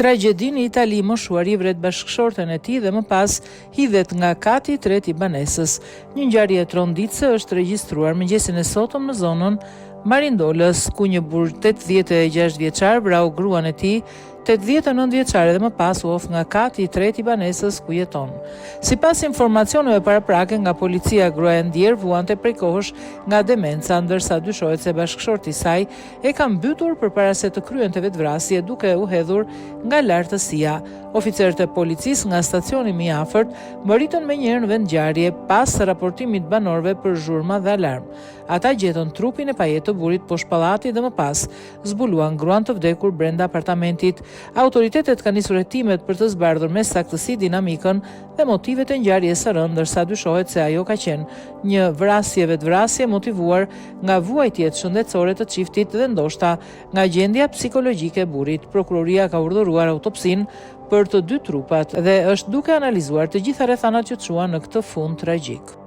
Tragjedi në Itali, moshuari vret bashkëshorten e tij dhe më pas hidhet nga kati i tretë i banesës. Një ngjarje tronditëse është regjistruar mëngjesin e sotëm në zonën Marindolës, ku një burr 86 vjeçar vrau gruan e tij, 89 vjeçare dhe më pas u of nga kati i tretë i banesës ku jeton. Sipas informacioneve paraprake nga policia, gruaja ndjer vuante prej kohësh nga demenca, ndërsa dyshohet se bashkëshorti i saj e ka mbytur përpara se të kryente vetvrasje duke u hedhur nga lartësia. Oficerët e policisë nga stacioni më i afërt mbërritën menjëherë në vend ngjarje pas raportimit banorëve për zhurma dhe alarm. Ata gjetën trupin e pajetë të burrit poshtë pallatit dhe më pas zbuluan gruan të vdekur brenda apartamentit. Autoritetet kanë nisur hetimet për të zbardhur me saktësi dinamikën dhe motivet e ngjarjes së rëndë, ndërsa dyshohet se ajo ka qenë një vetvrasje motivuar nga vuajtjet shëndetësore të çiftit dhe ndoshta nga gjendja psikologjike e burrit. Prokuroria ka urdhëruar autopsinë për të dy trupat dhe është duke analizuar të gjitha rrethanat që çuan në këtë fund tragjik.